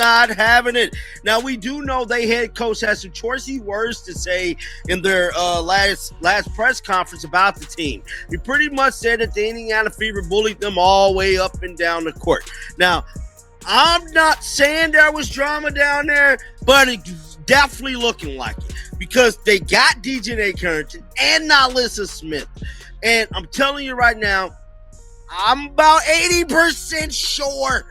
not having it. Now, we do know they head coach has some choicy words to say in their last press conference about the team. He pretty much said that the Indiana Fever bullied them all the way up and down the court. Now, I'm not saying there was drama down there, but it's definitely looking like it because they got DiJonai Carrington and Nalissa Smith. And I'm telling you right now, I'm about 80% sure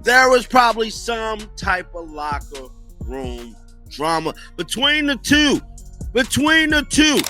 there was probably some type of locker room drama between the two.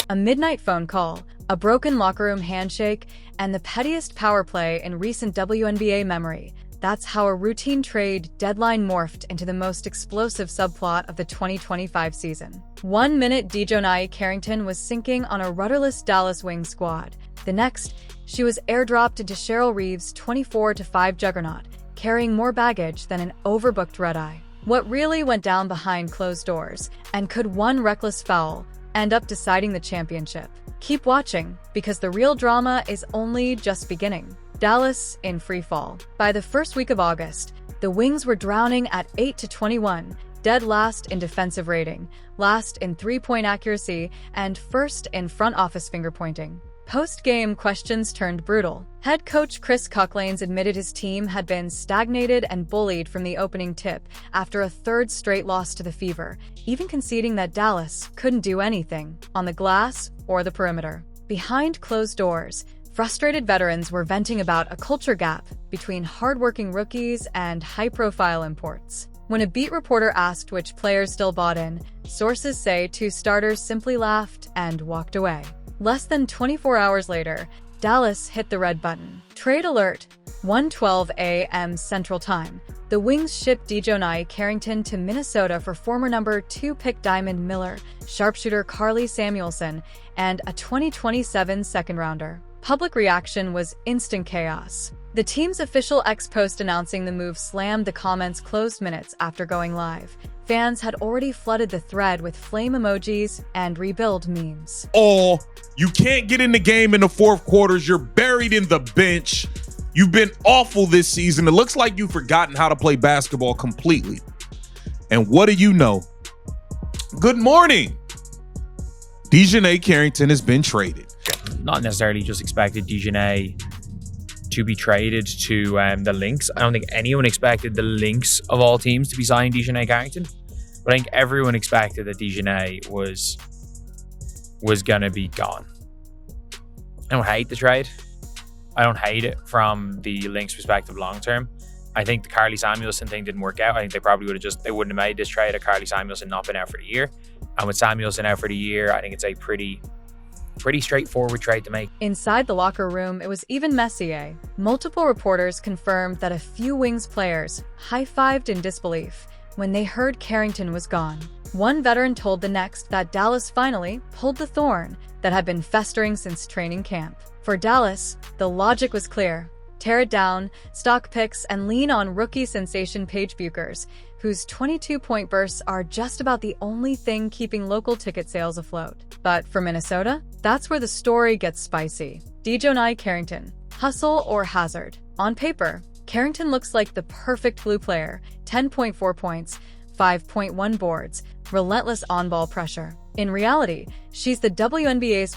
A midnight phone call, a broken locker room handshake, and the pettiest power play in recent WNBA memory. That's how a routine trade deadline morphed into the most explosive subplot of the 2025 season. 1 minute, DiJonai Carrington was sinking on a rudderless Dallas Wings squad. The next, she was airdropped into Cheryl Reeve's 24-5 juggernaut, carrying more baggage than an overbooked redeye. What really went down behind closed doors, and could one reckless foul end up deciding the championship? Keep watching, because the real drama is only just beginning. Dallas in free fall. By the first week of August, the Wings were drowning at 8-21, dead last in defensive rating, last in three-point accuracy, and first in front office finger-pointing. Post-game questions turned brutal. Head coach Chris Cocklanes admitted his team had been stagnated and bullied from the opening tip after a third straight loss to the Fever, even conceding that Dallas couldn't do anything on the glass or the perimeter. Behind closed doors, frustrated veterans were venting about a culture gap between hardworking rookies and high-profile imports. When a beat reporter asked which players still bought in, sources say 2 starters simply laughed and walked away. Less than 24 hours later, Dallas hit the red button. Trade alert, 1:12 a.m. Central Time. The Wings shipped DiJonai Carrington to Minnesota for former number 2 pick Diamond Miller, sharpshooter Carly Samuelson, and a 2027 second-rounder. Public reaction was instant chaos. The team's official X post announcing the move slammed the comments closed minutes after going live. Fans had already flooded the thread with flame emojis and rebuild memes. Oh, you can't get in the game in the fourth quarters. You're buried in the bench. You've been awful this season. It looks like you've forgotten how to play basketball completely. And what do you know? Good morning. DiJonai Carrington has been traded. Not necessarily just expected DiJonai to be traded to the Lynx. I don't think anyone expected the Lynx of all teams to be signing DiJonai Carrington. But I think everyone expected that DiJonai was going to be gone. I don't hate the trade. I don't hate it from the Lynx perspective long term. I think the Carly Samuelson thing didn't work out. I think they probably they wouldn't have made this trade had Carly Samuelson not been out for the year. And with Samuelson out for the year, I think it's a pretty straightforward trade to make. Inside the locker room, it was even messier. Multiple reporters confirmed that a few Wings players high-fived in disbelief when they heard Carrington was gone. One veteran told the Next that Dallas finally pulled the thorn that had been festering since training camp. For Dallas, the logic was clear. Tear it down, stock picks, and lean on rookie sensation Paige Bueckers, whose 22-point bursts are just about the only thing keeping local ticket sales afloat. But for Minnesota, that's where the story gets spicy. DiJonai Carrington, hustle or hazard? On paper, Carrington looks like the perfect blue player, 10.4 points, 5.1 boards, relentless on-ball pressure. In reality, she's the WNBA's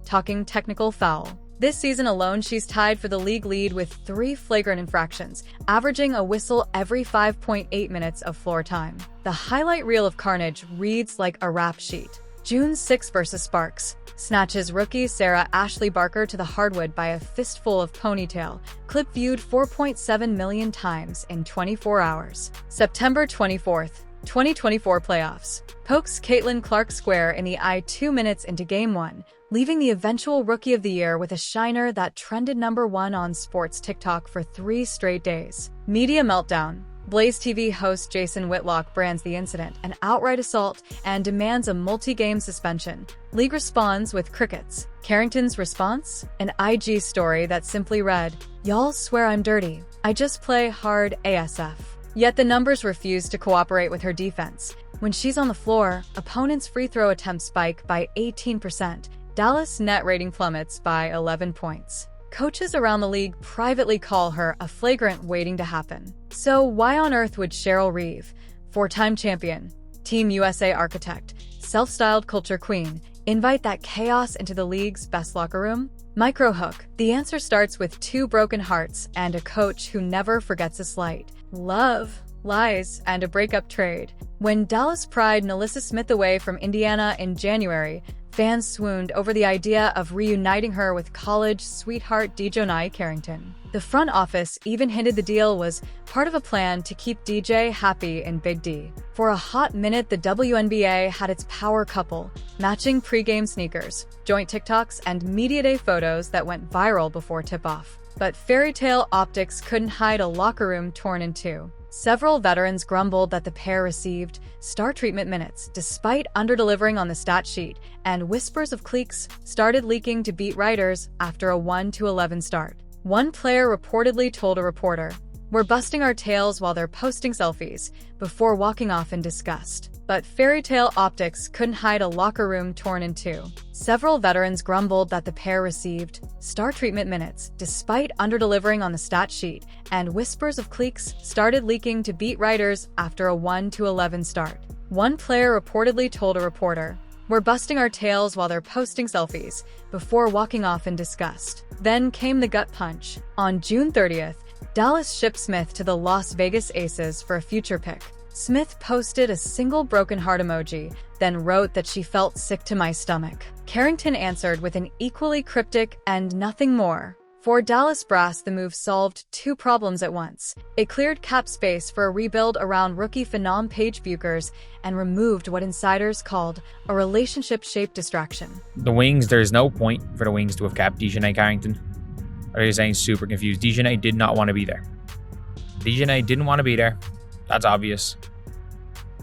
talking technical foul. This season alone, she's tied for the league lead with 3 flagrant infractions, averaging a whistle every 5.8 minutes of floor time. The highlight reel of carnage reads like a rap sheet. June 6 versus Sparks. Snatches rookie Sarah Ashley Barker to the hardwood by a fistful of ponytail. Clip viewed 4.7 million times in 24 hours. September 24th. 2024 playoffs. Pokes Caitlin Clark square in the eye 2 minutes into Game 1, leaving the eventual Rookie of the Year with a shiner that trended #1 on sports TikTok for 3 straight days. Media meltdown. Blaze TV host Jason Whitlock brands the incident an outright assault and demands a multi-game suspension. League responds with crickets. Carrington's response? An IG story that simply read, "Y'all swear I'm dirty. I just play hard ASF." Yet the numbers refuse to cooperate with her defense. When she's on the floor, opponents' free throw attempts spike by 18%. Dallas net rating plummets by 11 points. coaches around the league privately call her a flagrant waiting to happen. So why on earth would Cheryl Reeve, four-time champion, Team USA architect, self-styled culture queen, invite that chaos into the league's best locker room? Microhook. The answer starts with two broken hearts and a coach who never forgets a slight. Love, lies, and a breakup trade. When Dallas pried Nalissa Smith away from Indiana in January, fans swooned over the idea of reuniting her with college sweetheart DiJonai Carrington. The front office even hinted the deal was part of a plan to keep DJ happy in Big D. For a hot minute, the WNBA had its power couple, matching pregame sneakers, joint TikToks, and media day photos that went viral before tip-off. But fairy tale optics couldn't hide a locker room torn in two. Several veterans grumbled that the pair received star treatment minutes despite underdelivering on the stat sheet, and whispers of cliques started leaking to beat writers after a 1-11 start. One player reportedly told a reporter, "We're busting our tails while they're posting selfies," before walking off in disgust. But fairy tale optics couldn't hide a locker room torn in two. Several veterans grumbled that the pair received star treatment minutes despite underdelivering on the stat sheet, and whispers of cliques started leaking to beat writers after a 1-11 start. One player reportedly told a reporter, "We're busting our tails while they're posting selfies," before walking off in disgust. Then came the gut punch. On June 30th, Dallas shipped Smith to the Las Vegas Aces for a future pick. Smith posted a single broken heart emoji, then wrote that she felt sick to my stomach. Carrington answered with an equally cryptic "and nothing more." For Dallas brass, the move solved two problems at once. It cleared cap space for a rebuild around rookie phenom Paige Buchers and removed what insiders called a relationship-shaped distraction. The Wings, there's no point for the Wings to have kept DiJonai Carrington. Are you saying super confused? DiJonai did not want to be there. DiJonai didn't want to be there. That's obvious.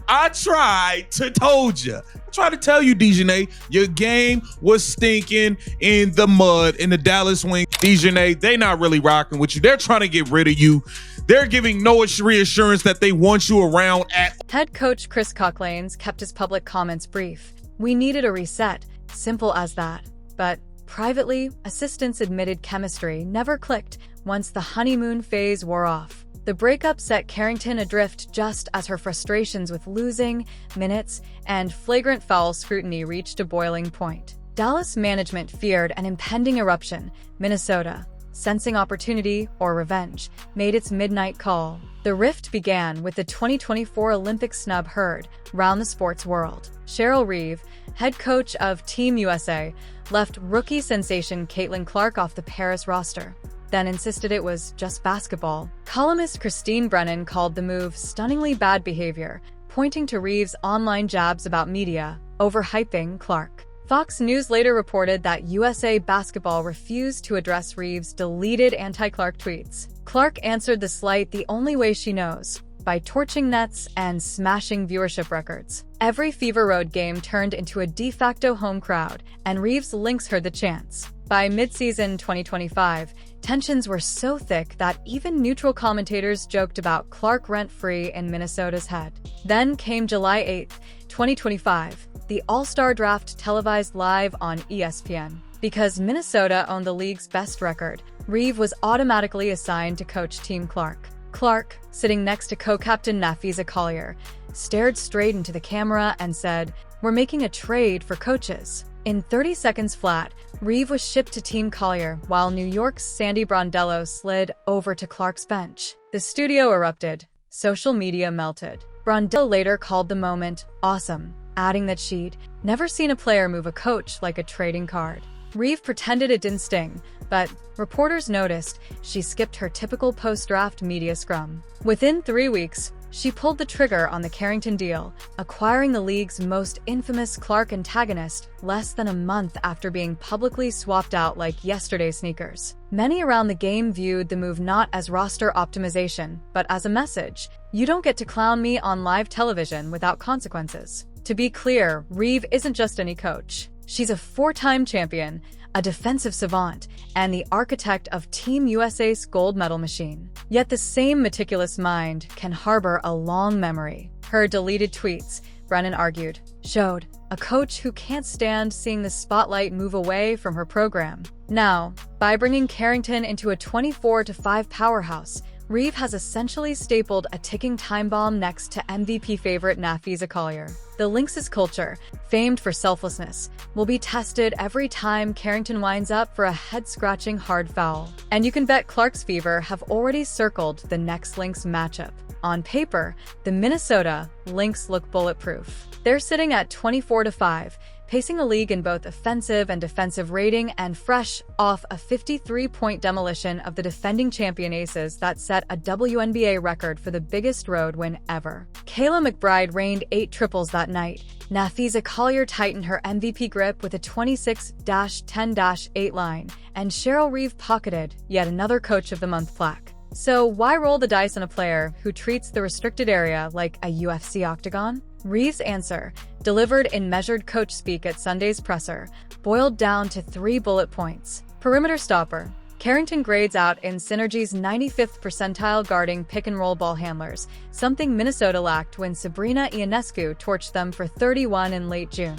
I tried to tell you, DiJonai, your game was stinking in the mud in the Dallas Wings. DiJonai, they not really rocking with you. They're trying to get rid of you. They're giving no reassurance that they want you around at. Head coach Chris Cocklanes kept his public comments brief. "We needed a reset, simple as that." But privately, assistants admitted chemistry never clicked once the honeymoon phase wore off. The breakup set Carrington adrift just as her frustrations with losing, minutes, and flagrant foul scrutiny reached a boiling point. Dallas management feared an impending eruption. Minnesota, sensing opportunity or revenge, made its midnight call. The rift began with the 2024 Olympic snub heard round the sports world. Cheryl Reeve, head coach of Team USA, left rookie sensation Caitlin Clark off the Paris roster, then insisted it was just basketball. Columnist Christine Brennan called the move stunningly bad behavior, pointing to Reeve's online jabs about media overhyping Clark. Fox News later reported that USA Basketball refused to address Reeve's deleted anti-Clark tweets. Clark answered the slight the only way she knows, by torching nets and smashing viewership records. Every Fever Road game turned into a de facto home crowd, and Reeves' links heard the chants. By mid-season 2025, tensions were so thick that even neutral commentators joked about Clark rent-free in Minnesota's head. Then came July 8, 2025, the All-Star Draft televised live on ESPN. Because Minnesota owned the league's best record, Reeve was automatically assigned to coach Team Clark. Clark, sitting next to co-captain Nafisa Collier, stared straight into the camera and said, "We're making a trade for coaches." In 30 seconds flat, Reeve was shipped to Team Collier, while New York's Sandy Brondello slid over to Clark's bench. The studio erupted. Social media melted. Brondello later called the moment awesome, adding that she'd never seen a player move a coach like a trading card. Reeve pretended it didn't sting, but reporters noticed she skipped her typical post-draft media scrum. Within 3 weeks, she pulled the trigger on the Carrington deal, acquiring the league's most infamous Clark antagonist less than a month after being publicly swapped out like yesterday's sneakers. Many around the game viewed the move not as roster optimization, but as a message: you don't get to clown me on live television without consequences. To be clear, Reeve isn't just any coach. She's a 4-time champion, a defensive savant, and the architect of Team USA's gold medal machine. Yet the same meticulous mind can harbor a long memory. Her deleted tweets, Brennan argued, showed a coach who can't stand seeing the spotlight move away from her program. Now, by bringing Carrington into a 24-5 powerhouse, Reeve has essentially stapled a ticking time bomb next to MVP favorite Nafisa Collier. The Lynx's culture, famed for selflessness, will be tested every time Carrington winds up for a head-scratching hard foul. And you can bet Clark's Fever have already circled the next Lynx matchup. On paper, the Minnesota Lynx look bulletproof. They're sitting at 24-5, pacing the league in both offensive and defensive rating and fresh off a 53-point demolition of the defending champion Aces that set a WNBA record for the biggest road win ever. Kayla McBride rained 8 triples that night. Nafisa Collier tightened her MVP grip with a 26-10-8 line, and Cheryl Reeve pocketed yet another Coach of the Month plaque. So why roll the dice on a player who treats the restricted area like a UFC octagon? Reeve's answer, delivered in measured coach speak at Sunday's presser, boiled down to 3 bullet points. Perimeter stopper. Carrington grades out in Synergy's 95th percentile guarding pick-and-roll ball handlers, something Minnesota lacked when Sabrina Ionescu torched them for 31 in late June.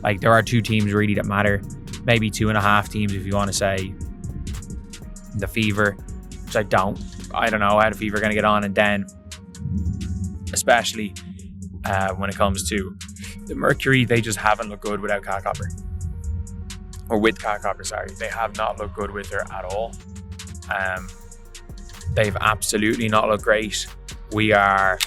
Like, there are 2 teams really that matter. Maybe 2.5 teams if you want to say the Fever, which I don't know how the Fever are going to get on, and then especially when it comes to the Mercury, they just haven't looked good without Kat Copper. Or with Kat Copper, sorry. They have not looked good with her at all. They've absolutely not looked great. We are...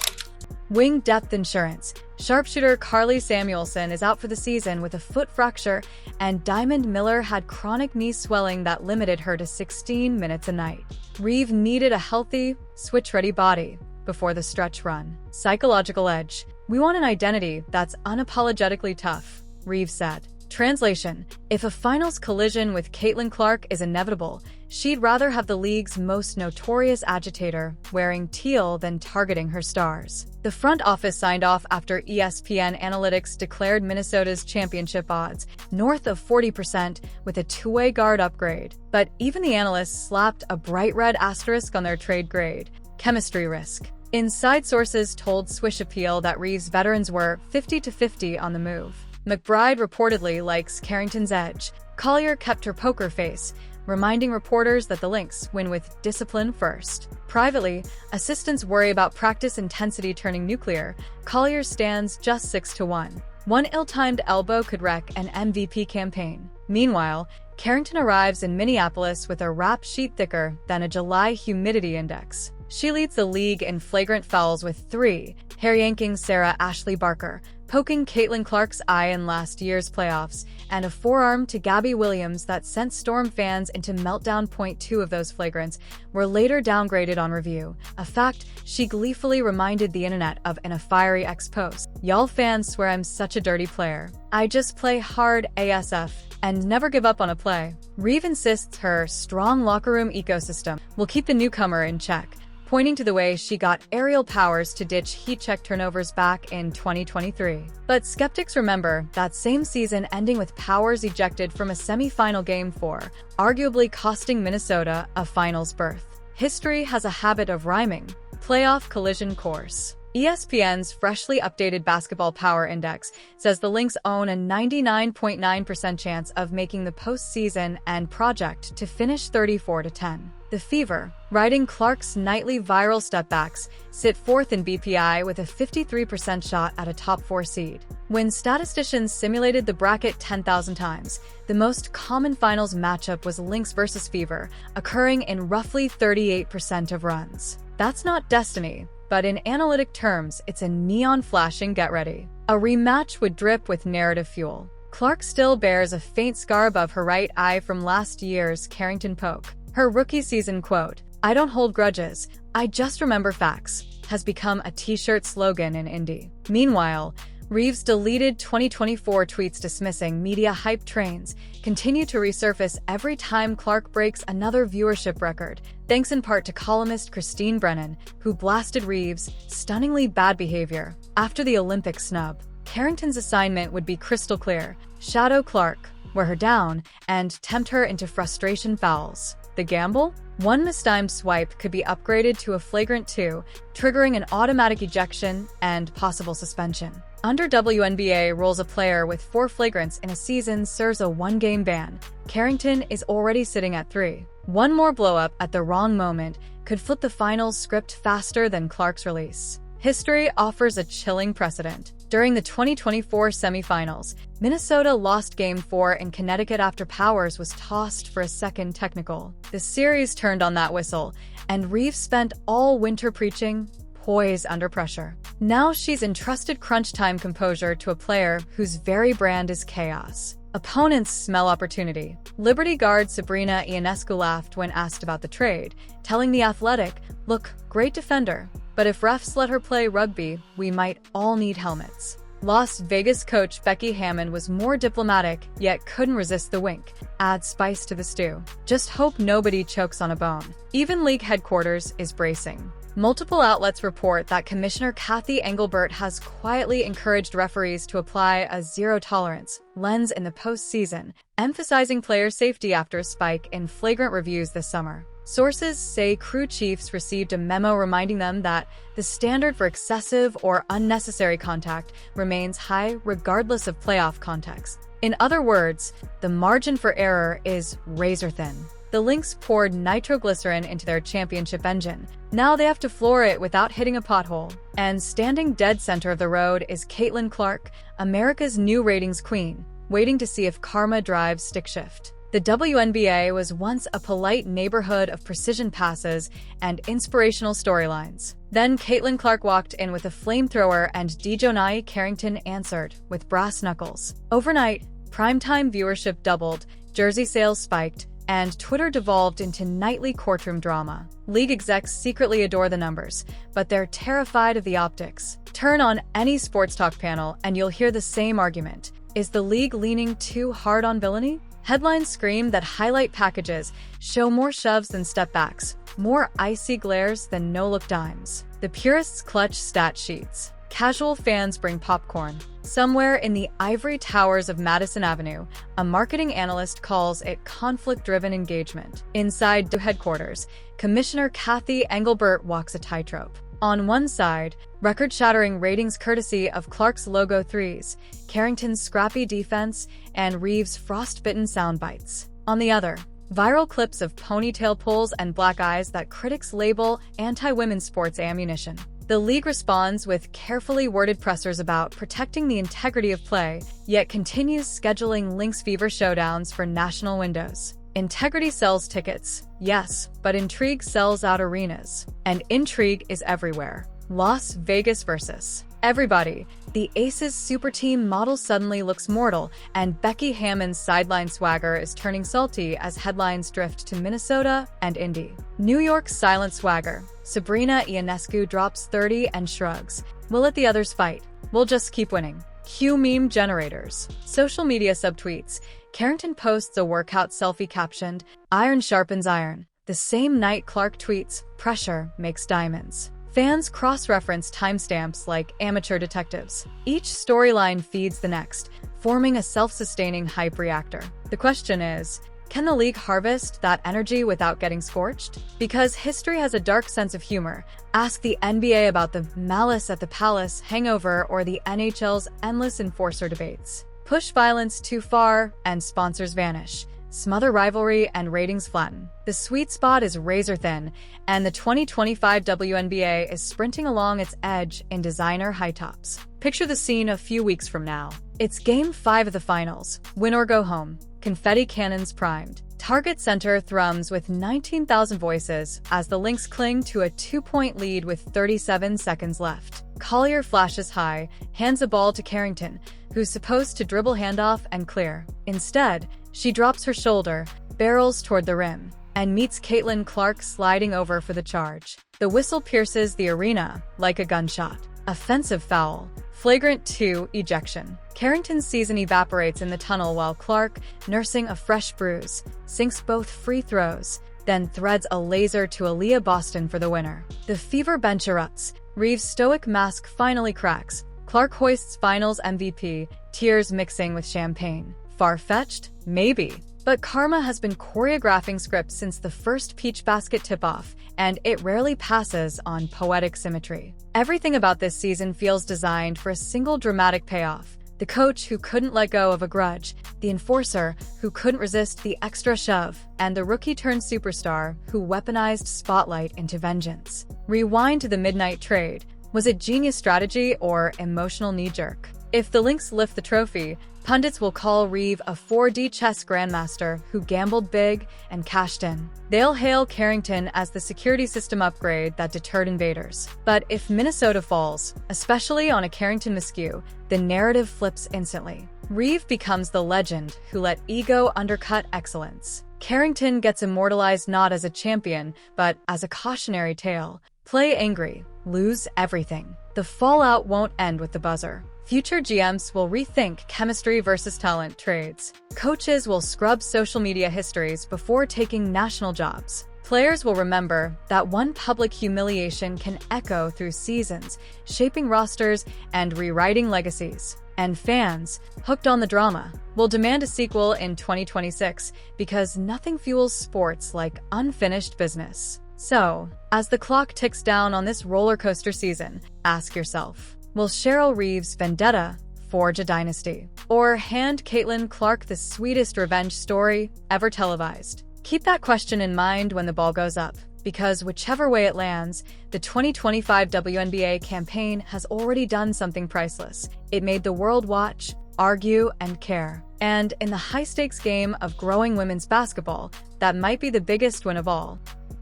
Wing depth insurance. Sharpshooter Carly Samuelson is out for the season with a foot fracture, and Diamond Miller had chronic knee swelling that limited her to 16 minutes a night. Reeve needed a healthy, switch-ready body before the stretch run. Psychological edge. We want an identity that's unapologetically tough, Reeve said. Translation: if a finals collision with Caitlin Clark is inevitable, she'd rather have the league's most notorious agitator wearing teal than targeting her stars. The front office signed off after ESPN Analytics declared Minnesota's championship odds north of 40% with a two-way guard upgrade. But even the analysts slapped a bright red asterisk on their trade grade: chemistry risk. Inside sources told Swish Appeal that Reeve's veterans were 50-50 on the move. McBride reportedly likes Carrington's edge. Collier kept her poker face, reminding reporters that the Lynx win with discipline first. Privately, assistants worry about practice intensity turning nuclear. Collier stands just 6-1. One ill-timed elbow could wreck an MVP campaign. Meanwhile, Carrington arrives in Minneapolis with a rap sheet thicker than a July humidity index. She leads the league in flagrant fouls with 3, hair-yanking Sarah Ashley Barker, poking Caitlin Clark's eye in last year's playoffs, and a forearm to Gabby Williams that sent Storm fans into meltdown. 2 of those flagrants were later downgraded on review, a fact she gleefully reminded the internet of in a fiery ex-post. "Y'all fans swear I'm such a dirty player. I just play hard ASF and never give up on a play." Reeve insists her strong locker room ecosystem will keep the newcomer in check, pointing to the way she got aerial powers to ditch heat-check turnovers back in 2023. But skeptics remember that same season ending with Powers ejected from a semi-final Game 4, arguably costing Minnesota a finals berth. History has a habit of rhyming. Playoff collision course. ESPN's freshly updated Basketball Power Index says the Lynx own a 99.9% chance of making the postseason and project to finish 34-10. The Fever, riding Clark's nightly viral stepbacks, sit 4th in BPI with a 53% shot at a top 4 seed. When statisticians simulated the bracket 10,000 times, the most common finals matchup was Lynx versus Fever, occurring in roughly 38% of runs. That's not destiny, but in analytic terms, it's a neon-flashing get-ready. A rematch would drip with narrative fuel. Clark still bears a faint scar above her right eye from last year's Carrington poke. Her rookie season quote, "I don't hold grudges, I just remember facts," has become a t-shirt slogan in Indy. Meanwhile, Reeve's deleted 2024 tweets dismissing media hype trains continue to resurface every time Clark breaks another viewership record, thanks in part to columnist Christine Brennan, who blasted Reeve's stunningly bad behavior after the Olympic snub. Carrington's assignment would be crystal clear: shadow Clark, wear her down, and tempt her into frustration fouls. The gamble? One mistimed swipe could be upgraded to a flagrant 2, triggering an automatic ejection and possible suspension. Under WNBA rules, a player with 4 flagrants in a season serves a 1-game ban. Carrington is already sitting at 3. One more blow-up at the wrong moment could flip the finals script faster than Clark's release. History offers a chilling precedent. During the 2024 semifinals, Minnesota lost Game 4 in Connecticut after Powers was tossed for a second technical. The series turned on that whistle, and Reeve spent all winter preaching poise under pressure. Now she's entrusted crunch time composure to a player whose very brand is chaos. Opponents smell opportunity. Liberty guard Sabrina Ionescu laughed when asked about the trade, telling The Athletic, "Look, great defender, but if refs let her play rugby, we might all need helmets." Las Vegas coach Becky Hammon was more diplomatic, yet couldn't resist the wink. Add spice to the stew. Just hope nobody chokes on a bone. Even league headquarters is bracing. Multiple outlets report that Commissioner Kathy Engelbert has quietly encouraged referees to apply a zero-tolerance lens in the postseason, emphasizing player safety after a spike in flagrant reviews this summer. Sources say crew chiefs received a memo reminding them that the standard for excessive or unnecessary contact remains high regardless of playoff context. In other words, the margin for error is razor-thin. The Lynx poured nitroglycerin into their championship engine. Now they have to floor it without hitting a pothole. And standing dead center of the road is Caitlin Clark, America's new ratings queen, waiting to see if karma drives stick shift. The WNBA was once a polite neighborhood of precision passes and inspirational storylines. Then Caitlin Clark walked in with a flamethrower and DiJonai Carrington answered with brass knuckles. Overnight, primetime viewership doubled, jersey sales spiked, and Twitter devolved into nightly courtroom drama. League execs secretly adore the numbers, but they're terrified of the optics. Turn on any sports talk panel and you'll hear the same argument. Is the league leaning too hard on villainy? Headlines scream that highlight packages show more shoves than stepbacks, more icy glares than no-look dimes. The purists clutch stat sheets. Casual fans bring popcorn. Somewhere in the ivory towers of Madison Avenue, a marketing analyst calls it conflict-driven engagement. Inside the headquarters, Commissioner Kathy Engelbert walks a tightrope. On one side, record-shattering ratings courtesy of Clark's logo threes, Carrington's scrappy defense, and Reeve's frostbitten soundbites. On the other, viral clips of ponytail pulls and black eyes that critics label anti-women's sports ammunition. The league responds with carefully worded pressers about protecting the integrity of play, yet continues scheduling Lynx Fever showdowns for national windows. Integrity sells tickets, yes, but intrigue sells out arenas. And intrigue is everywhere. Las Vegas versus everybody. The Aces super team model suddenly looks mortal, and Becky Hammon's sideline swagger is turning salty as headlines drift to Minnesota and Indy. New York's silent swagger. Sabrina Ionescu drops 30 and shrugs. We'll let the others fight. We'll just keep winning. Cue meme generators. Social media subtweets. Carrington posts a workout selfie captioned, "Iron sharpens iron." The same night Clark tweets, "Pressure makes diamonds." Fans cross-reference timestamps like amateur detectives. Each storyline feeds the next, forming a self-sustaining hype reactor. The question is, can the league harvest that energy without getting scorched? Because history has a dark sense of humor. Ask the NBA about the malice at the palace hangover or the NHL's endless enforcer debates. Push violence too far, and sponsors vanish. Smother rivalry and ratings flatten. The sweet spot is razor thin, and the 2025 WNBA is sprinting along its edge in designer high tops. Picture the scene a few weeks from now. It's Game 5 of the finals. Win or go home. Confetti cannons primed. Target Center thrums with 19,000 voices as the Lynx cling to a 2-point lead with 37 seconds left. Collier flashes high, hands the ball to Carrington, who's supposed to dribble handoff and clear. Instead, she drops her shoulder, barrels toward the rim, and meets Caitlin Clark sliding over for the charge. The whistle pierces the arena like a gunshot. Offensive foul. Flagrant 2 ejection. Carrington's season evaporates in the tunnel while Clark, nursing a fresh bruise, sinks both free throws, then threads a laser to Aaliyah Boston for the winner. The Fever bench erupts. Reeve's stoic mask finally cracks. Clark hoists finals MVP, tears mixing with champagne. Far-fetched? Maybe. But karma has been choreographing scripts since the first Peach Basket tip-off, and it rarely passes on poetic symmetry. Everything about this season feels designed for a single dramatic payoff. The coach who couldn't let go of a grudge, the enforcer who couldn't resist the extra shove, and the rookie-turned-superstar who weaponized Spotlight into vengeance. Rewind to the midnight trade. Was it genius strategy or emotional knee-jerk? If the Lynx lift the trophy, pundits will call Reeve a 4D chess grandmaster who gambled big and cashed in. They'll hail Carrington as the security system upgrade that deterred invaders. But if Minnesota falls, especially on a Carrington miscue, the narrative flips instantly. Reeve becomes the legend who let ego undercut excellence. Carrington gets immortalized not as a champion, but as a cautionary tale. Play angry, lose everything. The fallout won't end with the buzzer. Future GMs will rethink chemistry versus talent trades. Coaches will scrub social media histories before taking national jobs. Players will remember that one public humiliation can echo through seasons, shaping rosters and rewriting legacies. And fans, hooked on the drama, will demand a sequel in 2026 because nothing fuels sports like unfinished business. So, as the clock ticks down on this roller coaster season, ask yourself, will Cheryl Reeve's vendetta forge a dynasty? Or hand Caitlin Clark the sweetest revenge story ever televised? Keep that question in mind when the ball goes up, because whichever way it lands, the 2025 WNBA campaign has already done something priceless. It made the world watch, argue, and care. And in the high-stakes game of growing women's basketball, that might be the biggest win of all.